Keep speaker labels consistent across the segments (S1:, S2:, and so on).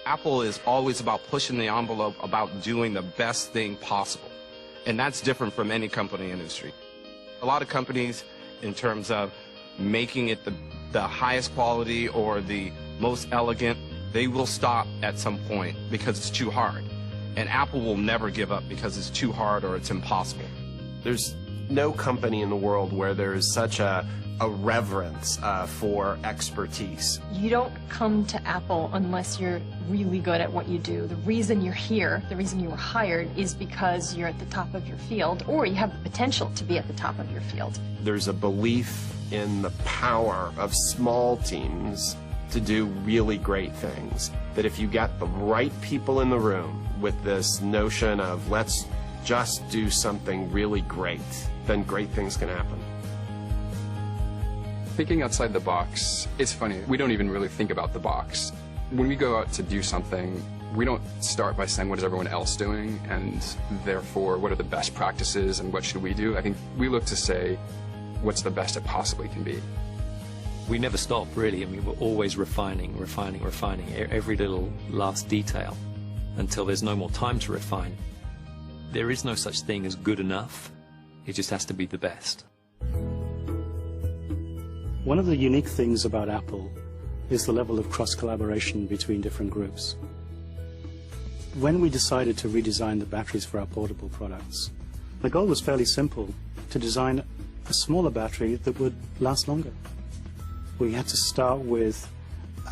S1: Apple is always about pushing the envelope, about doing the best thing possible. And that's different from any company industry. A lot of companies, in terms of making it the highest quality or the most elegant, they will stop at some point because it's too hard. And Apple will never give up because it's too hard or it's impossible.
S2: There's no company in the world where there is such a reverence for expertise.
S3: You don't come to Apple unless you're really good at what you do. The reason you're here, the reason you were hired, is because you're at the top of your field, or you have the potential to be at the top of your field.
S2: There's a belief in the power of small teams to do really great things. That if you get the right people in the room with this notion of let's just do something really great, then great things can happen.
S4: Thinking outside the box, it's funny, we don't even really think about the box. When we go out to do something, we don't start by saying what is everyone else doing and therefore what are the best practices and what should we do. I think we look to say what's the best it possibly can be.
S5: We never stop, really. I mean, we're always refining every little last detail until there's no more time to refine. There is no such thing as good enough. It just has to be the best.
S6: One of the unique things about Apple is the level of cross-collaboration between different groups. When we decided to redesign the batteries for our portable products, the goal was fairly simple: to design a smaller battery that would last longer. We had to start with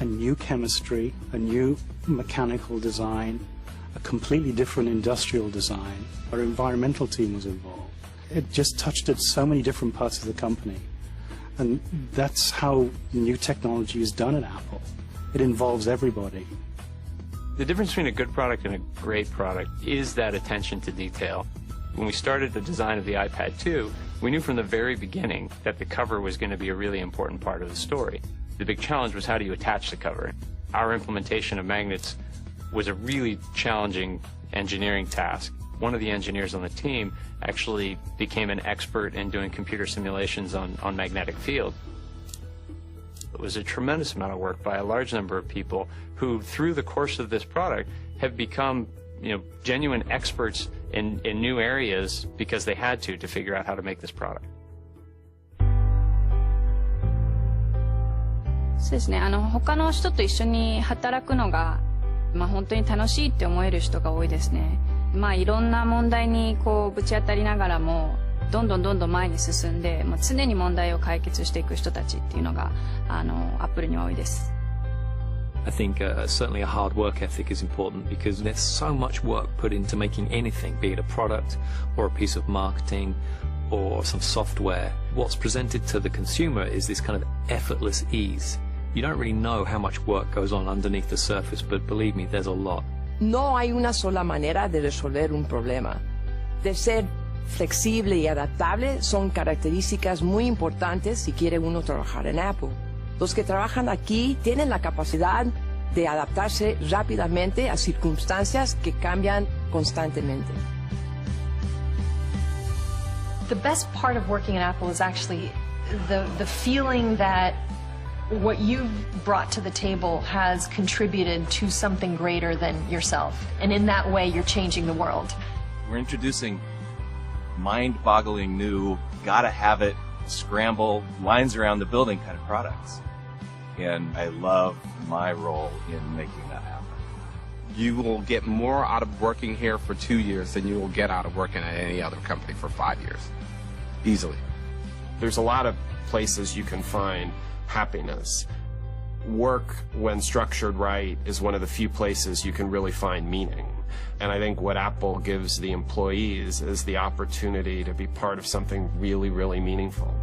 S6: a new chemistry, a new mechanical design, a completely different industrial design. Our environmental team was involved. It just touched at so many different parts of the company. And that's how new technology is done at Apple. It involves everybody.
S7: The difference between a good product and a great product is that attention to detail. When we started the design of the iPad 2, we knew from the very beginning that the cover was going to be a really important part of the story. The big challenge was, how do you attach the cover? Our implementation of magnets was a really challenging engineering task. One of the engineers on the team actually became an expert in doing computer simulations on magnetic field. It was a tremendous amount of work by a large number of people who, through the course of this product, have become, genuine experts in new areas because they had to figure out how to make this product.
S8: そうですね。他の人と一緒に働くのが、本当に楽しいって思える人が多いですね。いろんな問題にぶち当たりながらも、どんどん前に進んで、常に問題を解決していく人たちっていうのが、アップルには多いです。
S5: I think certainly a hard work ethic is important because there's so much work put into making anything, be it a product or a piece of marketing or some software. What's presented to the consumer is this kind of effortless ease. You don't really know how much work goes on underneath the surface, but believe me, there's a lot.
S9: No hay una sola manera de resolver un problema. De ser flexible y adaptable son características muy importantes si quiere uno trabajar en Apple. Los que trabajan aquí tienen la capacidad de adaptarse rápidamente a circunstancias que cambian constantemente.
S3: The best part of working at Apple is actually the feeling that what you've brought to the table has contributed to something greater than yourself. And in that way, you're changing the world.
S10: We're introducing mind-boggling new, gotta have it, scramble, lines around the building kind of products. And I love my role in making that happen.
S1: You will get more out of working here for 2 years than you will get out of working at any other company for 5 years. Easily.
S2: There's a lot of places you can find happiness. Work, when structured right, is one of the few places you can really find meaning. And I think what Apple gives the employees is the opportunity to be part of something really, really meaningful.